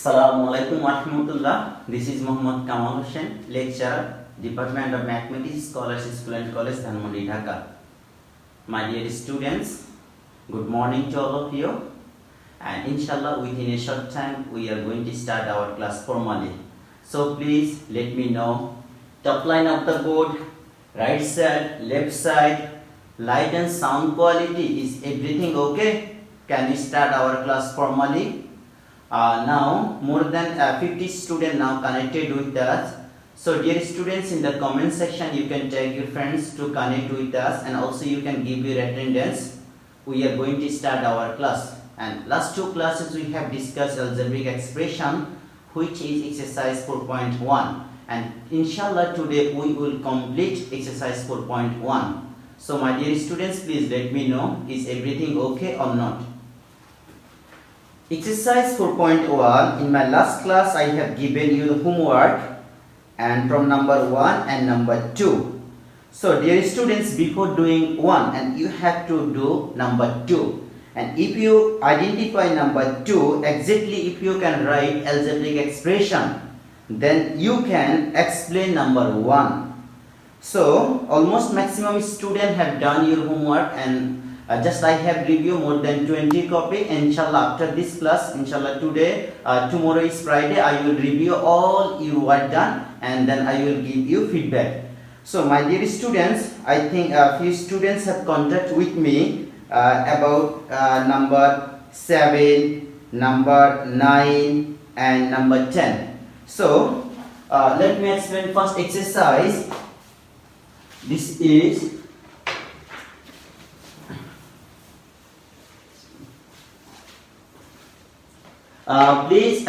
Assalamualaikum warahmatullah. This is Muhammad Kamal Hussain, lecturer, Department of Mathematics, Scholars School and College, Dhanmondi, Dhaka. My dear students, good morning to all of you. And inshallah, within a short time, we are going to start our class formally. So please let me know top line of the board, right side, left side, light and sound quality. Is everything okay? Can we start our class formally? Now more than 50 students now connected with us. So dear students, in the comment section you can tag your friends to connect with us, and also you can give your attendance. We are going to start our class, and last two classes we have discussed algebraic expression, which is exercise 4.1, and inshallah today we will complete exercise 4.1. So my dear students, please let me know, is everything okay or not? Exercise 4.1, in my last class I have given you the homework, and from number 1 and number 2. So dear students, before doing 1, and you have to do number 2, and if you identify number 2 exactly, if you can write algebraic expression, then you can explain number 1. So almost maximum students have done your homework, and just I have reviewed more than 20 copy. Inshallah after this class, inshallah today, tomorrow is Friday, I will review all your work done, and then I will give you feedback. So my dear students, I think a few students have contact with me about number 7, number 9 and number 10. So let me explain first exercise. This is please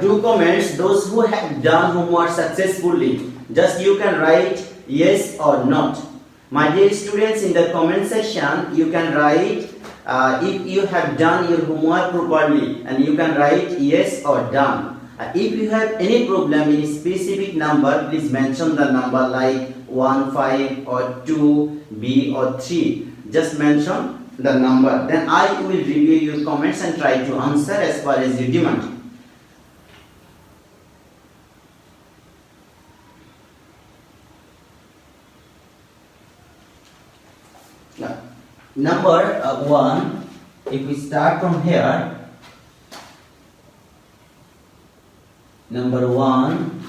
do comments those who have done homework successfully. Just you can write yes or not. My dear students, in the comment section you can write if you have done your homework properly, and you can write yes or done. If you have any problem in a specific number, please mention the number like 1, 5 or 2, B or 3. Just mention the number, then I will review your comments and try to answer as far as you demand. Now, number 1, if we start from here, number 1,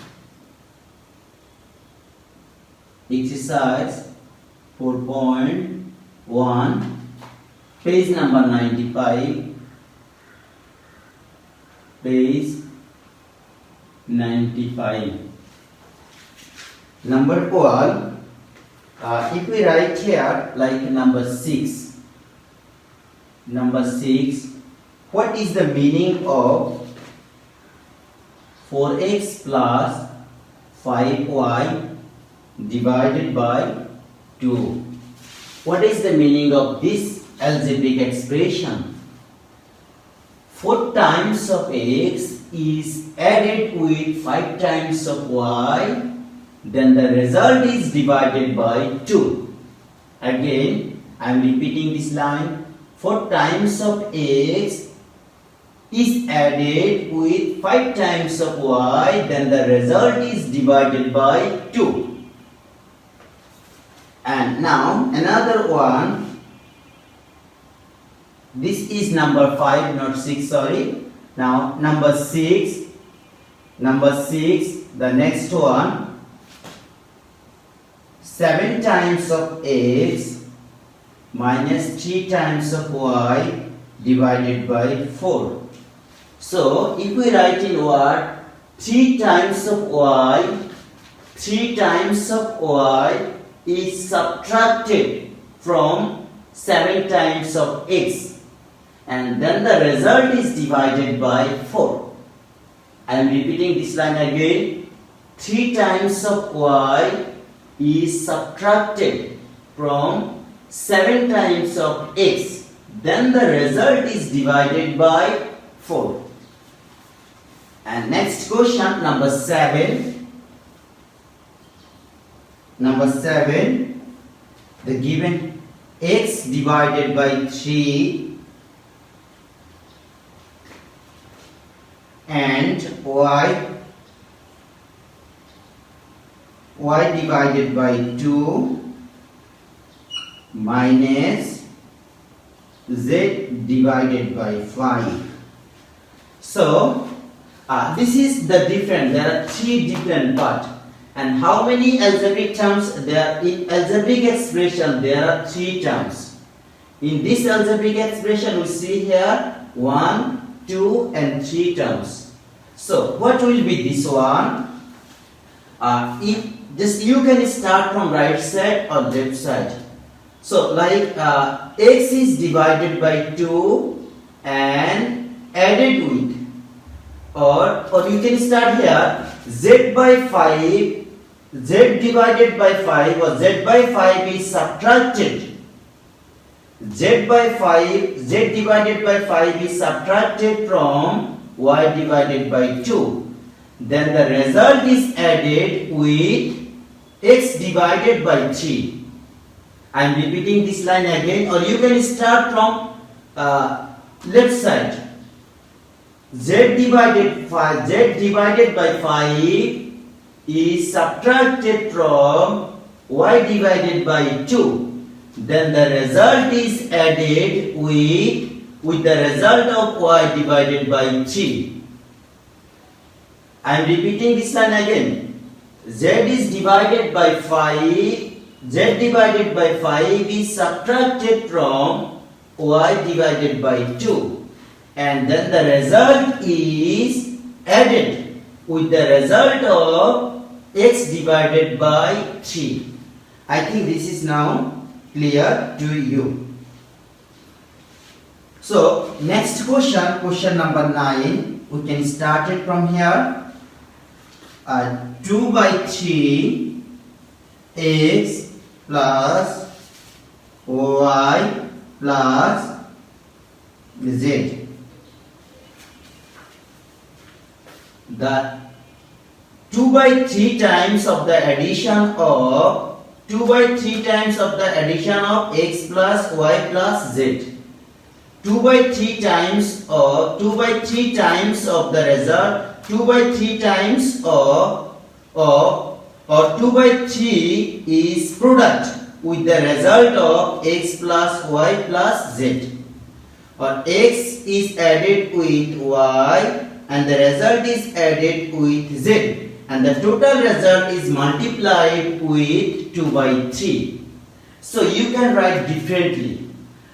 exercise 4.1, page number 95, page 95. Number 12, if we write here like number 6, what is the meaning of 4x plus 5y divided by 2? What is the meaning of this algebraic expression? 4 times of x is added with 5 times of y, then the result is divided by 2. Again, I am repeating this line. 4 times of x is added with 5 times of y, then the result is divided by 2. And now another one. This is number 5, not 6, sorry. Now number 6, the next one, 7 times of x minus 3 times of y divided by 4. So if we write in word 3 times of y, 3 times of y is subtracted from 7 times of x, and then the result is divided by 4. I am repeating this line again. 3 times of y is subtracted from 7 times of x, then the result is divided by 4. And next question, number 7. Number 7, the given x divided by 3 and y divided by 2 minus z divided by 5. So this is the different. There are three different parts. And how many algebraic terms there are in algebraic expression? There are three terms. In this algebraic expression we see here 1, 2 and 3 terms. So what will be this one? If just you can start from right side or left side. So like x is divided by 2 and added with, or you can start here z by 5, z divided by 5 or z by 5 is subtracted. Z by 5, z divided by 5 is subtracted from y divided by 2. Then the result is added with x divided by 3. I am repeating this line again, or you can start from left side. Z divided by 5 is subtracted from y divided by 2. Then the result is added with the result of y divided by 3. I am repeating this line again. Z is divided by 5. Z divided by 5 is subtracted from y divided by 2. And then the result is added with the result of x divided by 3. I think this is now clear to you. So next question, question number 9. We can start it from here. 2 by 3 x plus y plus z. The 2 by 3 times of the addition of 2 by 3 times of the addition of x plus y plus z. 2 by 3 times or 2 by 3 times of the result. 2 by 3 times or 2 by 3 is product with the result of x plus y plus z. Or x is added with y and the result is added with z. And the total result is multiplied with 2 by 3. So you can write differently.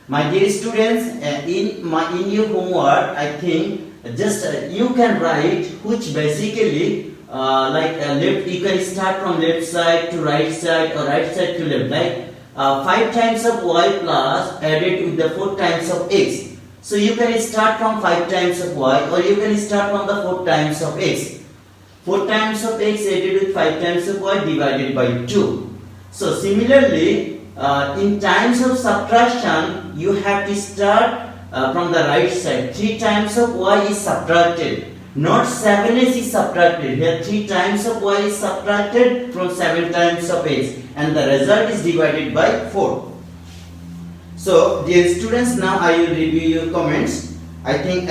My dear students, in your homework, I think just you can write which basically left. You can start from left side to right side or right side to left. Like 5 times of y plus added with the 4 times of x. So you can start from 5 times of y, or you can start from the 4 times of x. 4 times of x added with 5 times of y divided by 2. So similarly, in times of subtraction, you have to start from the right side. 3 times of y is subtracted, not 7x is subtracted. Here 3 times of y is subtracted from 7 times of x, and the result is divided by 4. So dear students, now I will review your comments. I think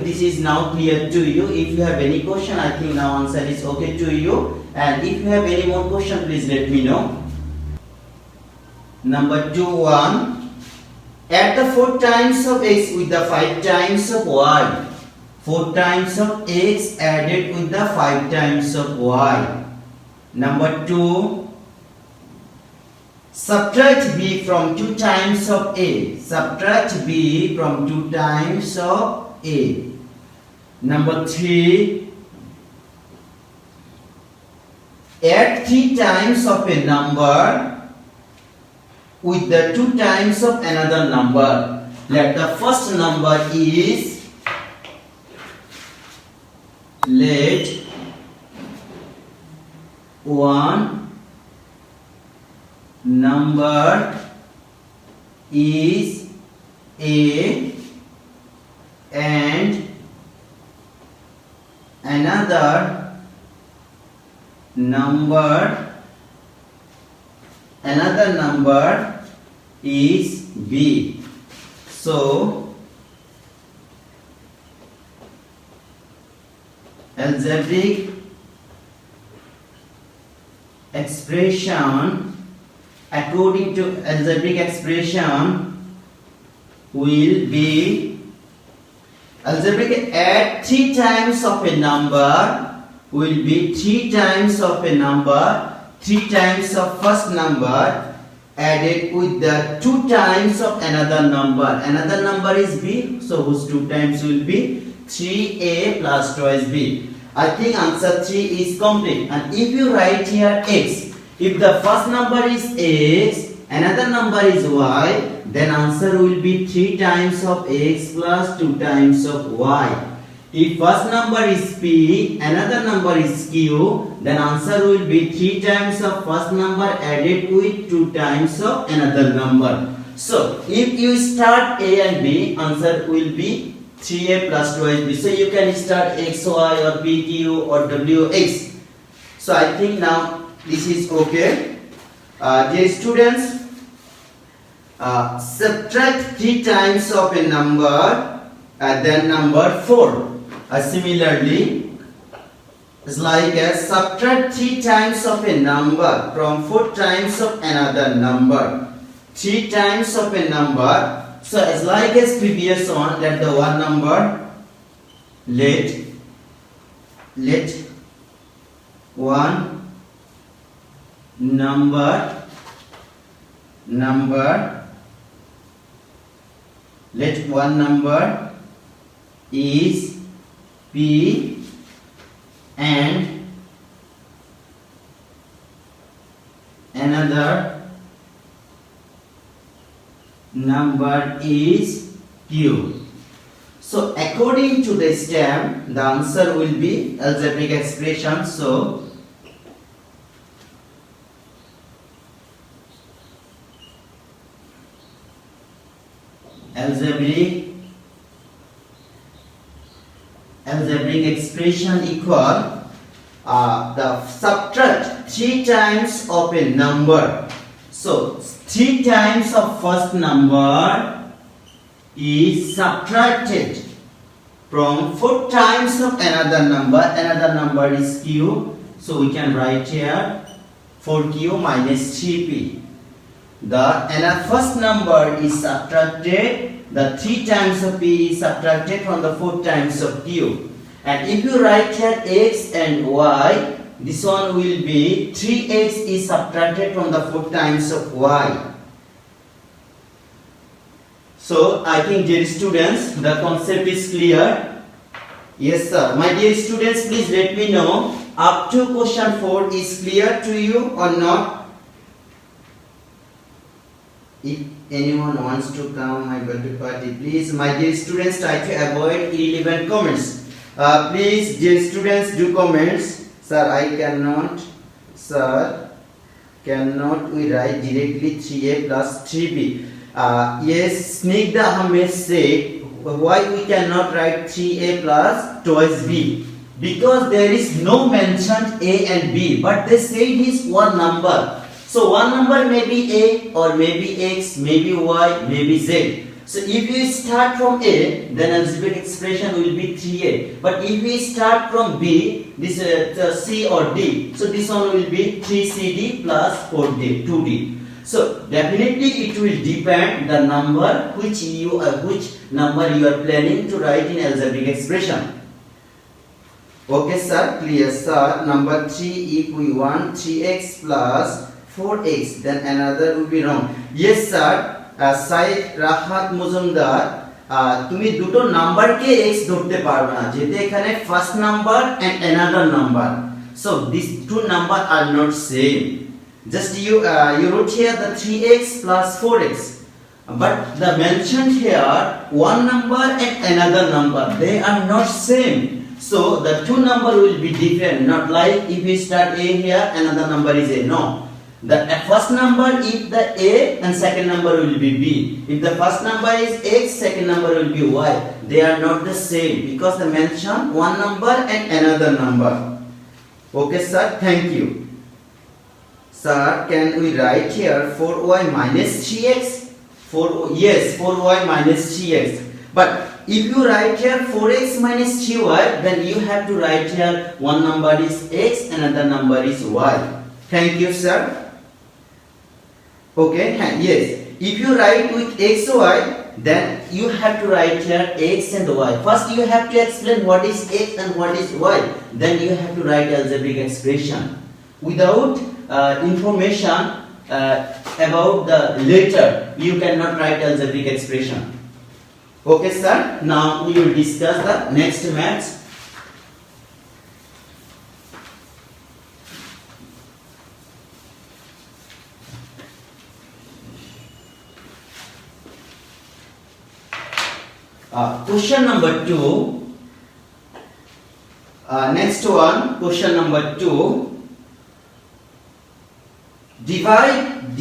this is now clear to you. If you have any question, I think now answer is okay to you. And if you have any more question, please let me know. Number 2.1. Add the 4 times of x with the 5 times of y. 4 times of x added with the 5 times of y. Number 2. Subtract b from 2 times of a. Subtract b from 2 times of a. Number 3. Add 3 times of a number with the 2 times of another number. Let the first number is, let 1 number is a and another number is b. So algebraic expression, according to algebraic expression will be algebraic add 3 times of a number will be 3 times of a number, 3 times of first number added with the 2 times of another number. Another number is b, so whose 2 times will be 3a plus twice b. I think answer 3 is complete. And if you write here x, if the first number is x, another number is y, then answer will be 3 times of x plus 2 times of y. If first number is p, another number is q, then answer will be 3 times of first number added with 2 times of another number. So if you start a and b, answer will be 3a plus 2b. So you can start x, y or p, q or w, x. So I think now this is okay. Dear students, subtract 3 times of a number and then number 4. Similarly, it's like subtract 3 times of a number from 4 times of another number. 3 times of a number. So as like as previous one, that the one number, let one number let one number is p and another number is q. So according to the step, the answer will be algebraic expression. So algebraic expression equal the subtract 3 times of a number. So 3 times of first number is subtracted from 4 times of another number. Another number is q. So we can write here 4q minus 3p. The first number is subtracted. The 3 times of p is subtracted from the 4 times of q. And if you write here x and y, this one will be 3x is subtracted from the 4 times of y. So I think, dear students, the concept is clear. Yes sir. My dear students, please let me know up to question 4 is clear to you or not. If anyone wants to come my birthday party, please, my dear students, try to avoid irrelevant comments. Please, dear students, do comments. Sir, I cannot. Sir, cannot we write directly 3a plus 3b? Yes, Snigdha Ahmed said, why we cannot write 3a plus twice b? Because there is no mentioned a and b, but they said is one number. So one number may be a or maybe x, maybe y, maybe z. So if we start from a, then algebraic expression will be 3a. But if we start from b, this c or d, so this one will be 3cd plus 4d, 2d. So definitely it will depend the number which number you are planning to write in algebraic expression. Okay sir, clear sir. Number 3, if we want 3x plus 4x, then another will be wrong. Yes sir. Said Rahat Muzumdar, তুমি দুটো নাম্বারকে x ধরতে পারবে না, যেতে এখানে first number and another number. So these two numbers are not same. Just you wrote here the 3x plus 4x, but the mentioned here one number and another number, they are not same. So the two number will be different. Not like if we start a here, another number is a. No. The first number is the a and second number will be b. If the first number is x, second number will be y. They are not the same because they mention one number and another number. Okay sir, thank you. Sir, can we write here 4y minus 3x? Yes, 4y minus 3x. But if you write here 4x minus 3y, then you have to write here one number is x, another number is y. Thank you, sir. Okay, yes. If you write with xy, then you have to write here x and y. First you have to explain what is x and what is y. Then you have to write algebraic expression. Without information about the letter, you cannot write algebraic expression. Okay, sir. Now we will discuss the next maths. Question number 2. Next one, question number 2. Divide.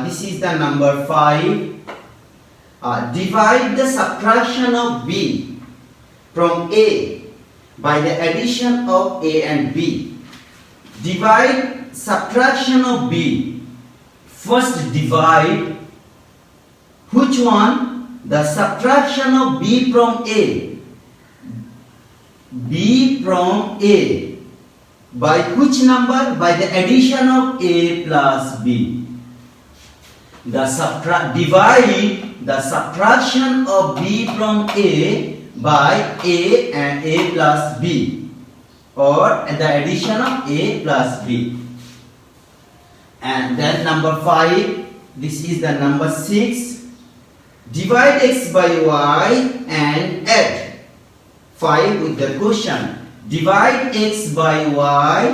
This is the number 5. Divide the subtraction of b from a by the addition of a and b. Divide subtraction of b. First divide. Which one? The subtraction of b from a. B from a. By which number? By the addition of a plus b. Divide the subtraction of b from a by a and a plus b, or the addition of a plus b. And then number 5. This is the number 6. Divide x by y and add 5 with the question. Divide x by y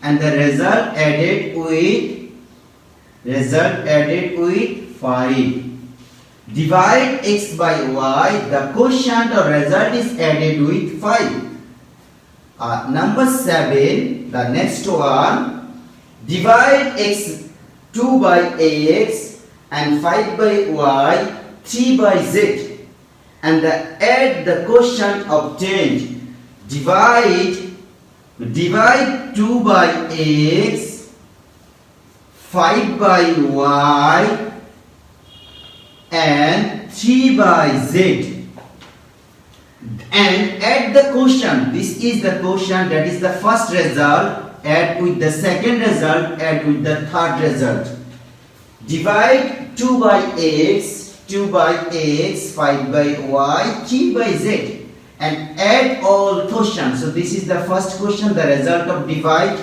and the result added with 5. Divide x by y, the quotient or result is added with 5. Number 7, the next one. Divide x 2 by ax and 5 by y, 3 by z, and add the quotient obtained. Divide 2 by x, 5 by y, and 3 by z, and add the quotient. This is the quotient, that is the first result. Add with the second result, add with the third result. Divide 2 by x, 2 by x, 5 by y, 3 by z, and add all quotients. So this is the first quotient, the result of divide.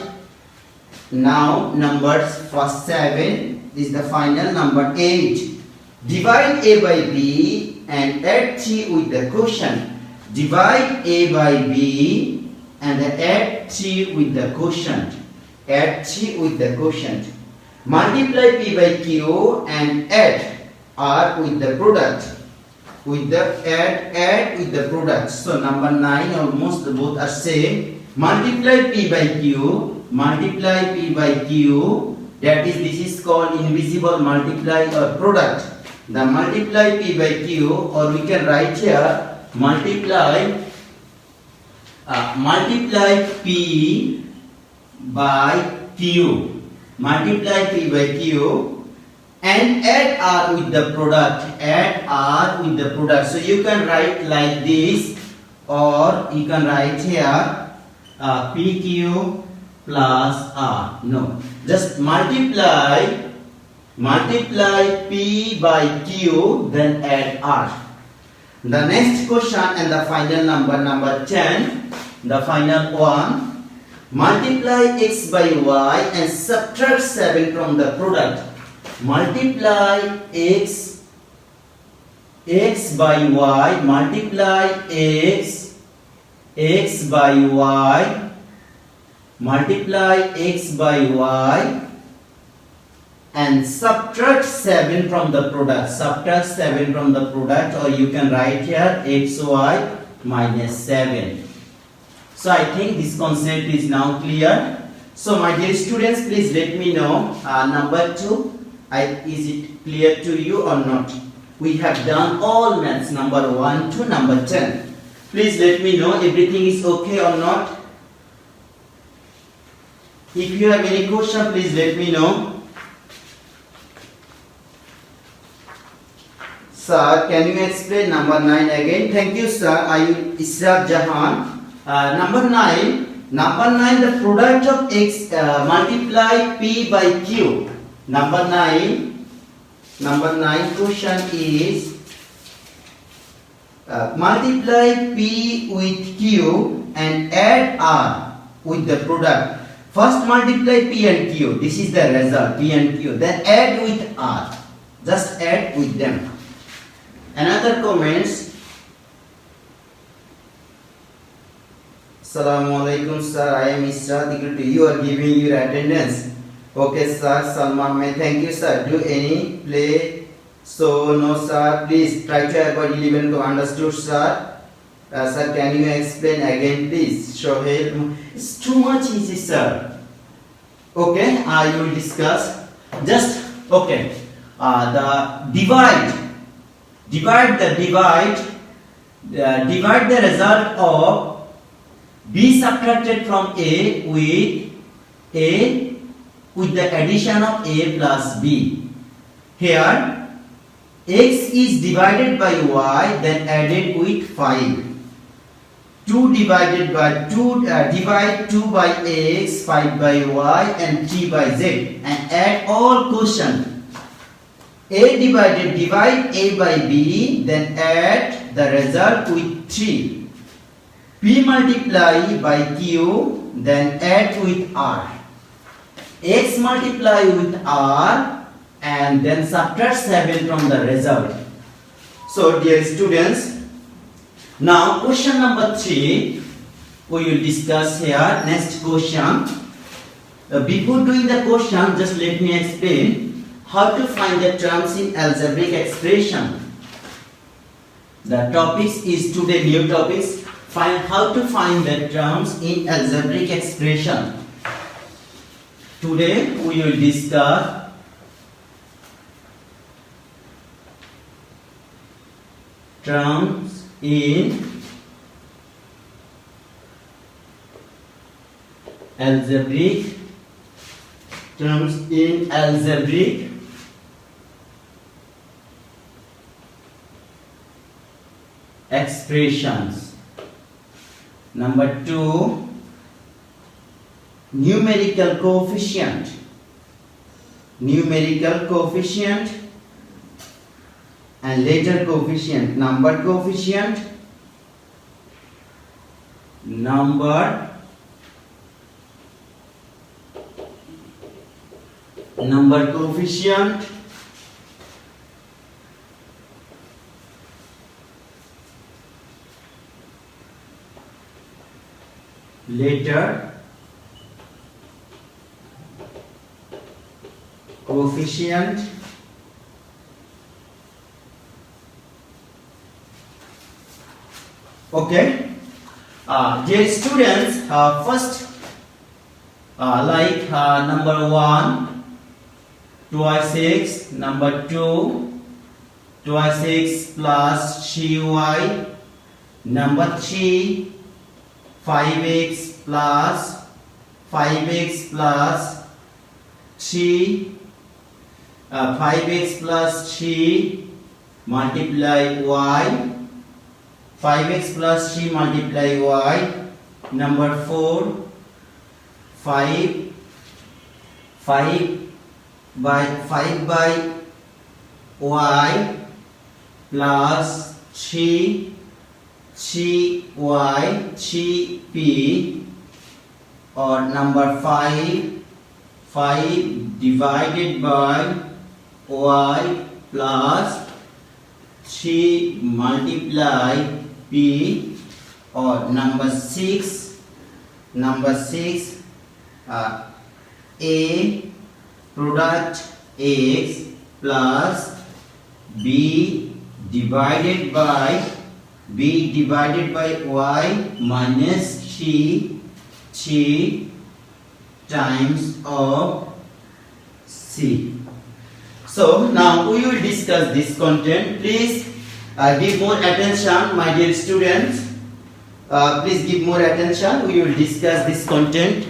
Now numbers first 7 is the final. Number 8. Divide a by b and add 3 with the quotient. Divide a by b and add 3 with the quotient. Add 3 with the quotient. Multiply p by q and add r with the product. With the add with the product. So number 9, almost both are same. Multiply p by q. Multiply p by q. That is, this is called invisible multiply or product. The multiply p by q, or we can write here multiply p by q. Multiply p by q and add r with the product. Add r with the product. So you can write like this, or you can write here pq plus r. No, just multiply p by q, then add r. The next question and the final number 10, the final one. Multiply x by y and subtract 7 from the product. Multiply x by y, multiply x by y, multiply x by y, and subtract 7 from the product. Subtract 7 from the product, or you can write here xy minus 7. So I think this concept is now clear. So my dear students, please let me know number 2. Is it clear to you or not? We have done all maths number 1 to number 10. Please let me know everything is okay or not. If you have any question, please let me know. Sir, can you explain number 9 again? Thank you, sir. I am Israq Jahan. Number 9. Number 9, the product of x multiply p by q. Number 9. Number 9 question is multiply p with q and add r with the product. First multiply p and q. This is the result, p and q. Then add with r. Just add with them. Another comments. Assalamu alaikum, sir. I am Israq. You are giving your attendance. Okay, sir. Salman, may thank you, sir. Do any play? So no, sir. Please try to avoid 11 to understood, sir. Sir, can you explain again, please? Shohel, it's too much easy, sir. Okay, you will discuss. Just okay. The divide the result of b subtracted from a with the addition of a plus b. Here x is divided by y, then added with 5. 2 divided by 2, divide 2 by x, 5 by y and 3 by z, and add all quotient. A divided, divide a by b, then add the result with 3. P multiply by q, then add with r. X multiply with r, and then subtract 7 from the result. So dear students, now question number 3 we will discuss here. Next question. Before doing the question, just let me explain how to find the terms in algebraic expression. The topics is today new topics. Find how to find the terms in algebraic expression. Today we will discuss terms in algebraic expressions. Number 2, numerical coefficient and letter coefficient. Number coefficient, number coefficient, letter coefficient, okay. Dear students, first number 1 twice x, number 2 twice x plus 3y, number 3 5x plus 5x plus 3 5x plus 3 multiply y, 5x plus 3 multiply y, number 4 5 by y plus 3y 3p, or number 5 divided by y plus 3 multiply p, or number 6 a product x plus b divided by y minus 3 times of c. So now we will discuss this content. Please give more attention, my dear students. Please give more attention. We will discuss this content.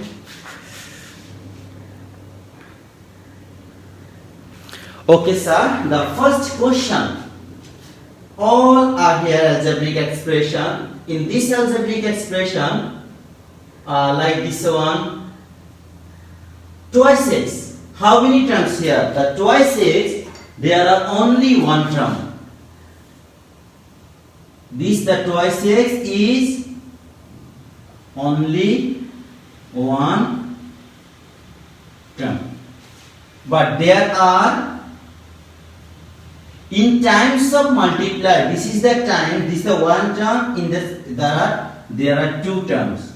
Okay, sir. The first question. All are here algebraic expression. In this algebraic expression, like this one, twice x. How many terms here? The twice x, there are only one term. This the twice x is only one term. But there are, in times of multiply, this is the time, this is the one term, in this there are two terms.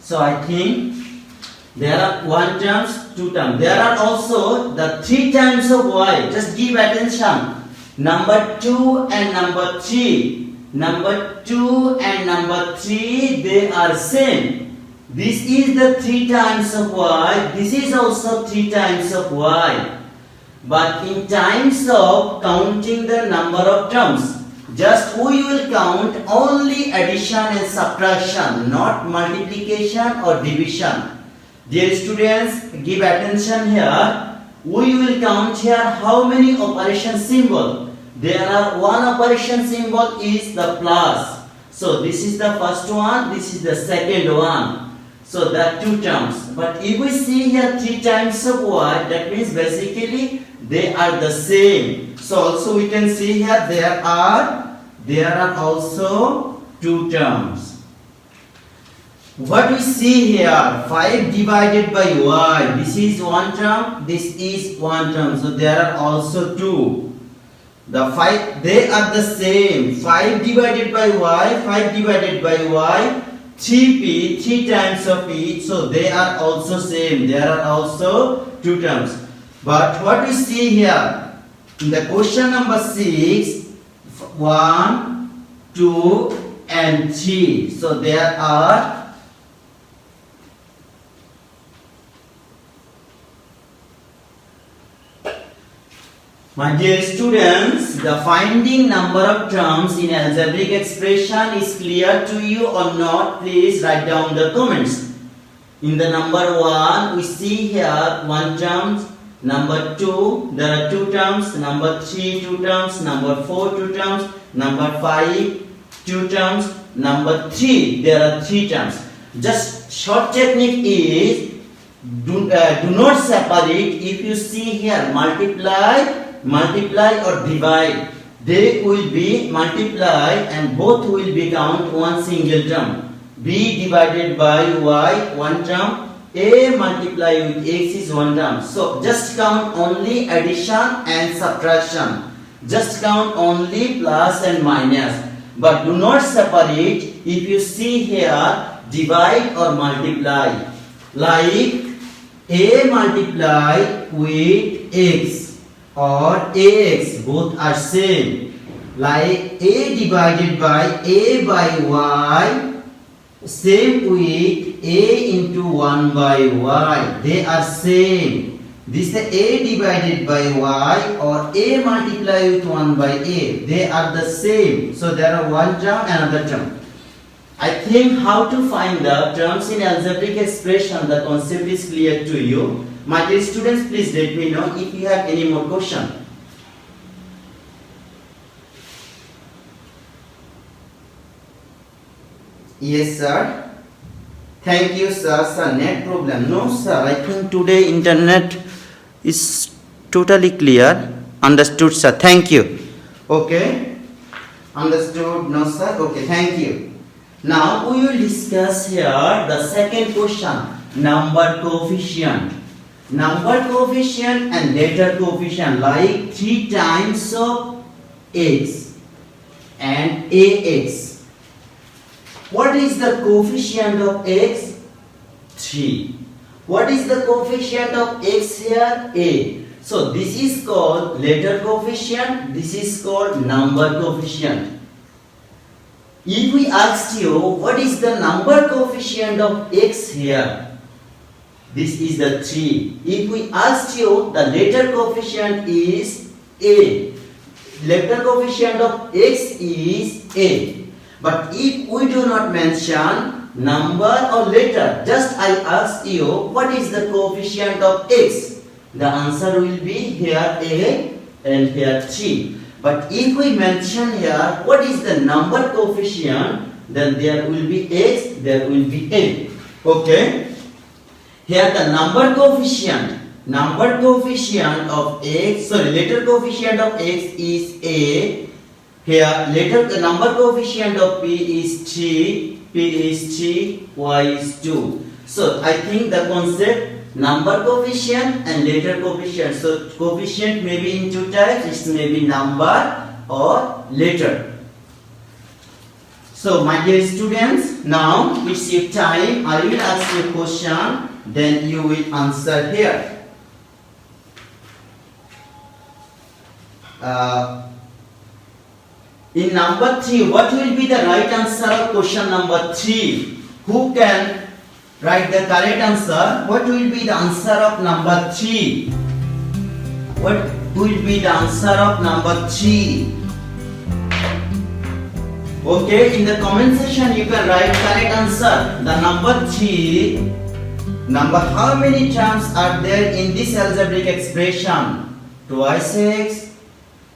So I think there are one terms, two terms. There are also the three times of y. Just give attention. Number 2 and number 3. Number 2 and number 3, they are same. This is the 3 times of y. This is also 3 times of y. But in times of counting the number of terms, just we will count only addition and subtraction, not multiplication or division. Dear students, give attention here. We will count here how many operation symbol. There are one operation symbol is the plus. So this is the first one, this is the second one. So there are two terms. But if we see here 3 times of y, that means basically they are the same. So also we can see here there are also two terms. What we see here, 5 divided by y, this is one term, this is one term. So there are also two. The 5, they are the same. 5 divided by y, 5 divided by y, 3p, 3 times of p, so they are also same. There are also two terms. But what we see here, in the question number 6, 1, 2 and 3. So there are my dear students, the finding number of terms in algebraic expression is clear to you or not? Please write down the comments. In the number 1, we see here one term. Number 2, there are two terms. Number 3, two terms. Number 4, two terms. Number 5, two terms. Number 3, there are 3 terms. Just short technique is do not separate. If you see here multiply or divide, they will be multiply and both will be count one single term. B divided by y, one term. A multiply with x is one term. So just count only addition and subtraction. Just count only plus and minus. But do not separate. If you see here divide or multiply, like A multiply with x or ax, both are same. Like A divided by A by y, same with A into 1 by y, they are same. This is A divided by y or A multiply with 1 by A, they are the same. So there are one term, another term. I think how to find the terms in algebraic expression, the concept is clear to you. My dear students, please let me know if you have any more question. Yes, sir. Thank you, sir. Sir, net problem. No, sir. I think today internet is totally clear. Understood, sir. Thank you. Okay. Understood. No, sir. Okay. Thank you. Now we will discuss here the second question. Number coefficient. Number coefficient and letter coefficient, like 3 times of x and ax. What is the coefficient of x? 3. What is the coefficient of x here? A. So this is called letter coefficient, this is called number coefficient. If we asked you what is the number coefficient of x here, this is the 3. If we asked you the letter coefficient is a, letter coefficient of x is a. But if we do not mention number or letter, just I ask you what is the coefficient of x. the answer will be here A and here 3. But if we mention here what is the number coefficient, then there will be x, there will be a. Okay. Here the number coefficient of x, letter coefficient of x is a. Here letter number coefficient of p is 3, y is 2. So I think the concept number coefficient and letter coefficient. So coefficient may be in two types, it may be number or letter. So my dear students, now it's your time. I will ask you a question, then you will answer here. In number 3, what will be the right answer of question number 3? Who can write the correct answer? What will be the answer of number 3? What will be the answer of number 3? Okay, in the comment section you can write correct answer. The number 3, how many terms are there in this algebraic expression? 2x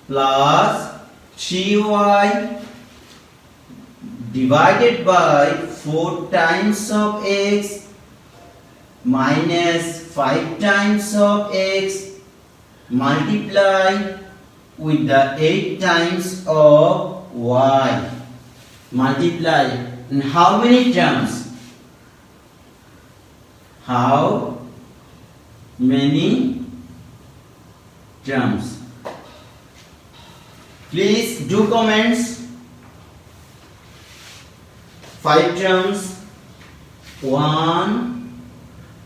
plus 3y divided by 4 times of x minus 5 times of x multiply with the 8 times of y. Multiply in how many terms? How many terms? Please do comments. 5 terms. 1.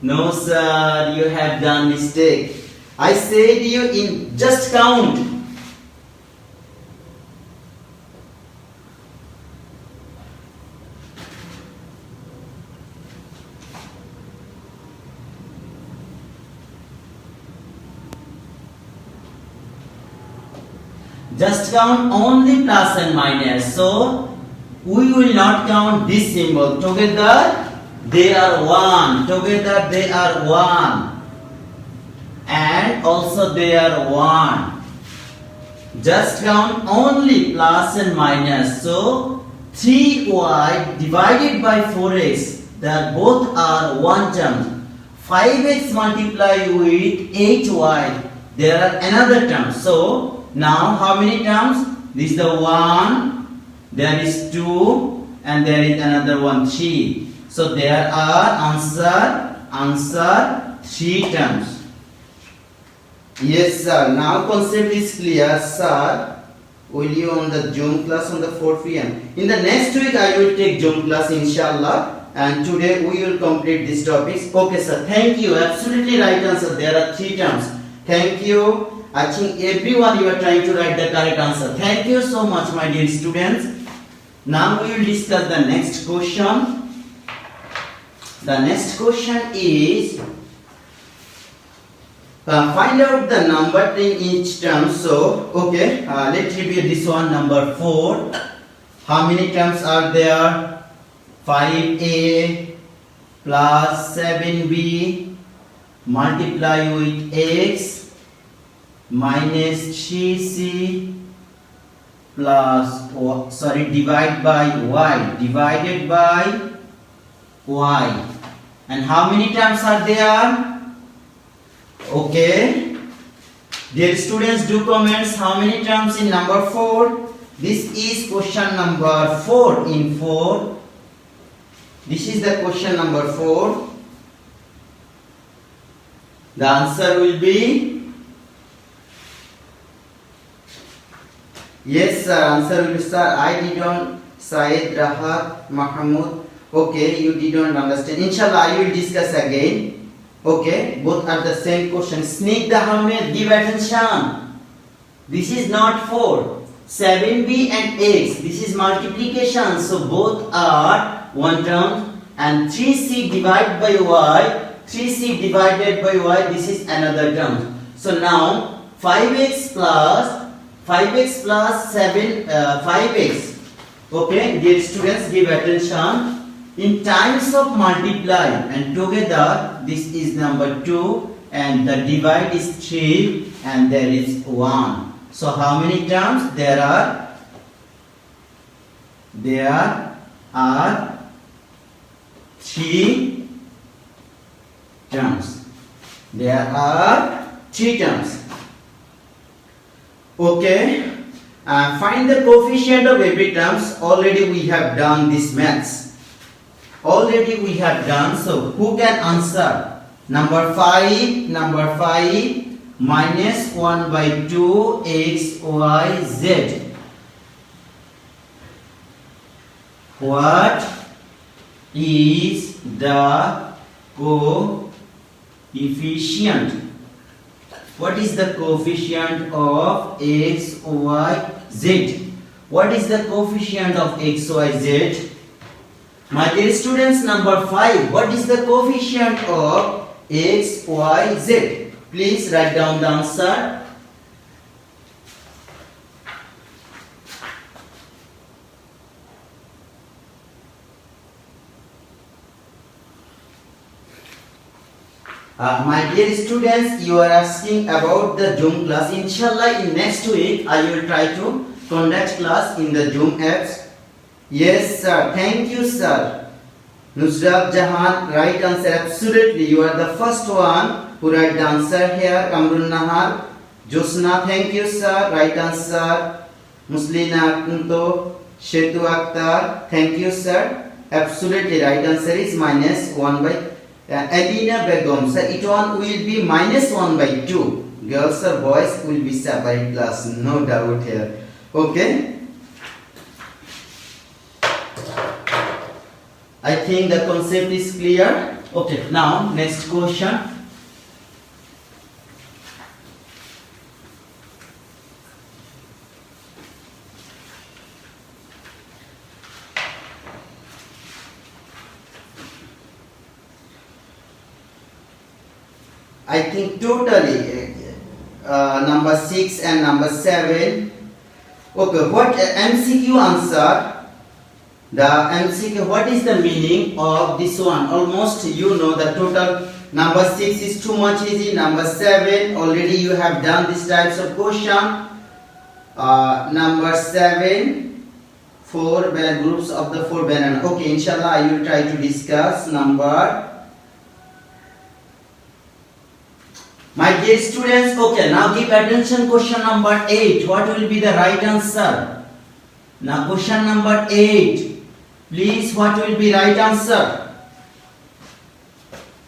No sir, you have done mistake. I said you in just count. Just count only plus and minus. So we will not count this symbol. Together they are 1. Together they are 1. And also they are 1. Just count only plus and minus. So 3y divided by 4x. That both are 1 term. 5x multiplied with 8y. There are another term. So now how many terms? This is the 1, there is 2, and there is another one 3. So there are answer 3 terms. Yes sir. Now concept is clear sir. Will you on the Zoom class on the 4 p.m. In the next week I will take Zoom class inshallah. And today we will complete these topics. Okay sir. Thank you. Absolutely right answer. There are 3 terms. Thank you. I think everyone you are trying to write the correct answer. Thank you so much my dear students. Now we will discuss the next question. The next question is find out the number in each term. So okay, let's review this one. Number 4. How many terms are there? 5a plus 7b multiply with x minus 3c plus divide by y, divided by y. And how many terms are there? Okay, dear students, do comments how many terms in number 4. This is question number 4 in 4. This is the question number 4. The answer will be yes sir. Answer will be sir. I didn't. Syed Rahat Mahmood. Okay, you didn't understand. Inshallah I will discuss again. Okay, both are the same question. Snigdha Ahmed, give attention. This is not 4. 7b and x. This is multiplication. So both are one term. And 3c divided by y. 3c divided by y. This is another term. So now 5x plus 5x. Okay, dear students, give attention. In times of multiply and together, this is number 2 and the divide is 3 and there is 1. So how many terms there are? There are 3 terms. There are 3 terms. Okay. Find the coefficient of every terms. Already we have done this maths. Already we have done. So who can answer? Number 5. Number 5. Minus 1 by 2 x y z. What is the coefficient? What is the coefficient of x, y, z? What is the coefficient of x, y, z? My dear students, number 5. What is the coefficient of x, y, z? Please write down the answer. My dear students, you are asking about the Zoom class. Inshallah, in next week, I will try to conduct class in the Zoom apps. Yes, sir. Thank you, sir. Nusrat Jahan, right answer. Absolutely. You are the first one who write the answer here. Kamrun Nahar. Josna, thank you, sir. Right answer. Muslina Kunto. Shetu Akhtar. Thank you, sir. Absolutely. Right answer is minus 1 by Alina Begum, sir, it one will be minus 1 by 2. Girls or boys will be separate class, no doubt here. Okay. I think the concept is clear. Okay, now next question. I think totally number 6 and number 7. Okay, what MCQ answer? The MCQ, what is the meaning of this one? Almost you know the total. Number 6 is too much easy. Number 7, already you have done these types of question. Number 7, 4 groups of the 4 banana. Okay, inshallah I will try to discuss number. My dear students, okay, now give attention question number 8. What will be the right answer? Now question number 8. Please, what will be right answer?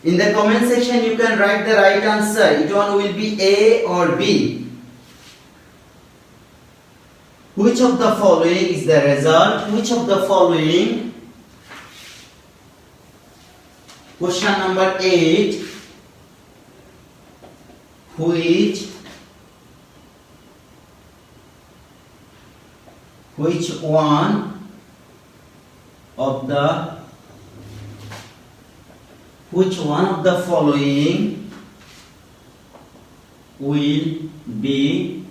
In the comment section you can write the right answer. It one will be A or B. Which of the following is the result? Which of the following? Question number 8. Which one of the following will be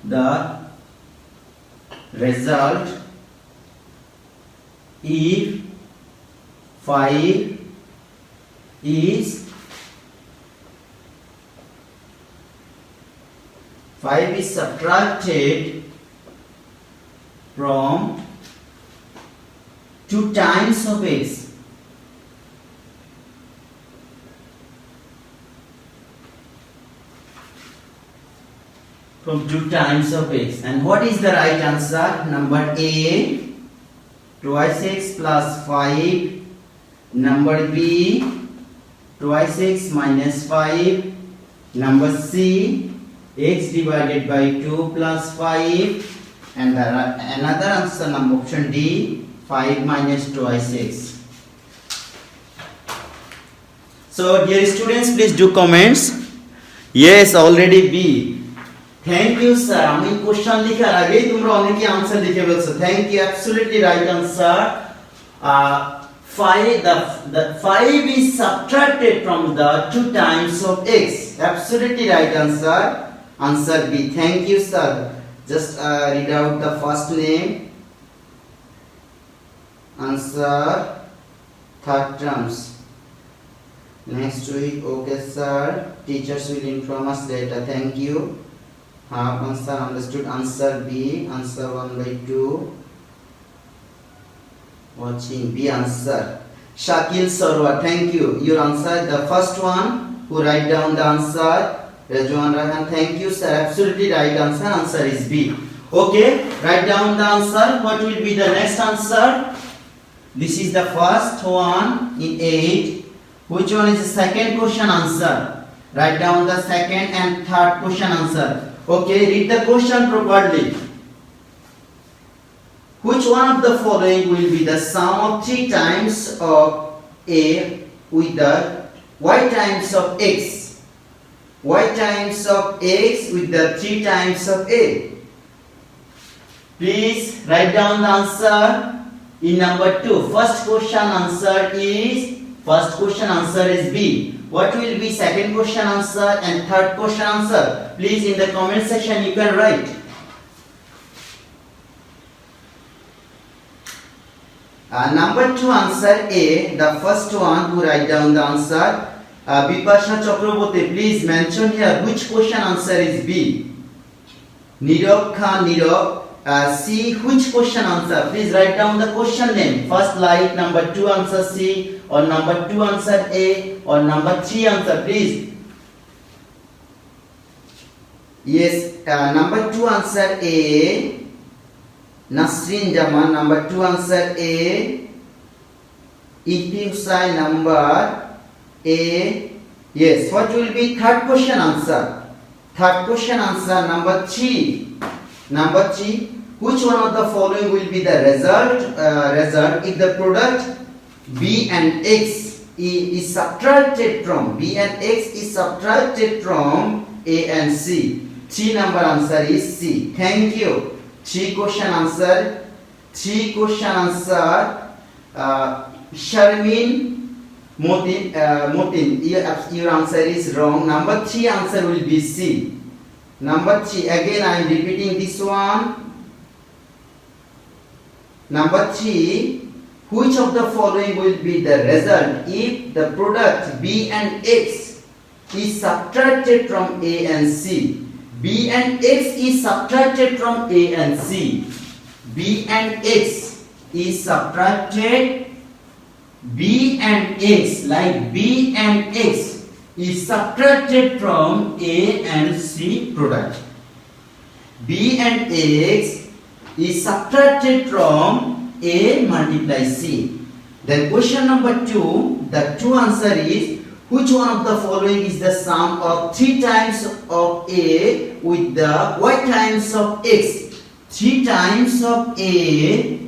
the result if 5 is subtracted from 2 times of x. From 2 times of x. And what is the right answer? Number A, twice x plus 5. Number B, twice x minus 5. Number C, x divided by 2 plus 5. And another answer, number option D, 5 minus twice x. So dear students, please do comments. Yes, already B. Thank you, sir. আমি question লেখার আগেই তোমরা অনেকেই answer লিখে ফেলছো। Thank you, absolutely right answer. 5 is subtracted from the 2 times of x. Absolutely right answer. Answer B. Thank you, sir. Just read out the first name. Answer third terms. Next week, okay sir. Teachers will inform us later. Thank you. Half answer understood. Answer B. Answer 1/2. Watching B answer. Shakil Sarwar, thank you. Your answer, the first one who write down the answer. Rajwan Rahan, thank you sir. Absolutely right answer. Answer is B. Okay, write down the answer. What will be the next answer? This is the first one in 8. Which one is the second question answer? Write down the second and third question answer. Okay, read the question properly. Which one of the following will be the sum of 3 times of A with the y times of x? Y times of x with the 3 times of A. Please write down the answer in number 2. First question answer is B. What will be second question answer and third question answer? Please in the comment section you can write. Number 2 answer A. The first one who write down the answer. Bipasha Chakraborty, please mention here which question answer is B. Nirav Khan Nirav, C. Which question answer? Please write down the question name. First like number 2 answer C, or number 2 answer A, or number 3 answer. Please. Yes, number 2 answer A. Nasrin Jaman, number 2 answer A. Itimsai, number A. Yes, what will be third question answer? Third question answer number 3. Number 3, which one of the following will be the result if the product B and X is subtracted from A and C? 3 number answer is C. Thank you. 3 question answer. Sharmin Motin, your answer is wrong. Number 3 answer will be C. Number 3, again I am repeating this one. Number 3, which of the following will be the result if the product B and X is subtracted from A and C? B and X is subtracted from A and C. B and X is subtracted. B and X, like B and X is subtracted from A and C product. B and X is subtracted from A multiply C. Then question number 2, the 2 answer is which one of the following is the sum of 3 times of A with the y times of X? 3 times of A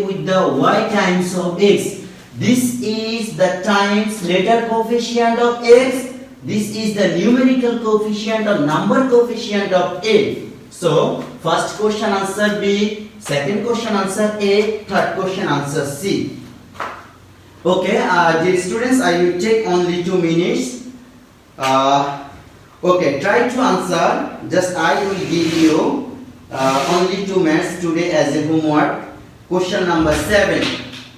with the y times of X. This is the times letter coefficient of X. This is the numerical coefficient or number coefficient of A. So first question answer B, second question answer A, third question answer C. Okay, dear students, I will take only 2 minutes. Okay, try to answer. Just I will give you only 2 minutes today as a homework. Question number 7,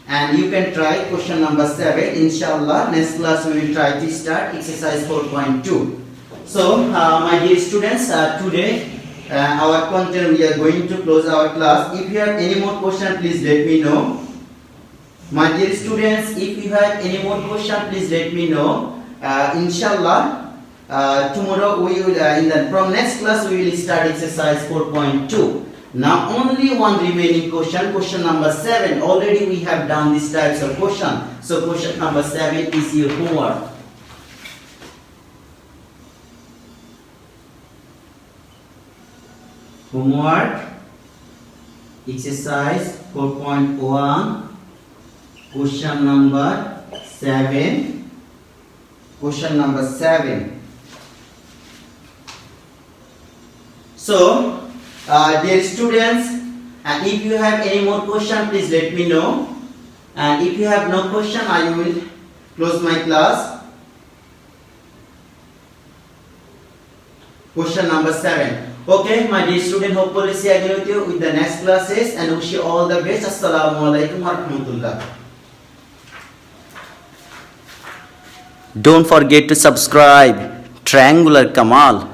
and you can try question number 7. Inshallah, next class we will try to start exercise 4.2. So, my dear students, today our content we are going to close our class. If you have any more question, please let me know. My dear students, if you have any more question, please let me know. Inshallah, tomorrow we will from next class we will start exercise 4.2. Now only one remaining question number 7. Already we have done these types of question. So question number 7 is your homework. Homework exercise 4.1, question number 7. Question number 7. So, dear students, if you have any more question, please let me know. And if you have no question, I will close my class. Question number 7. Okay, my dear student, hopefully see again with you with the next classes, and wish you all the best. Assalamu alaikum warahmatullah. Don't forget to subscribe Triangular Kamal.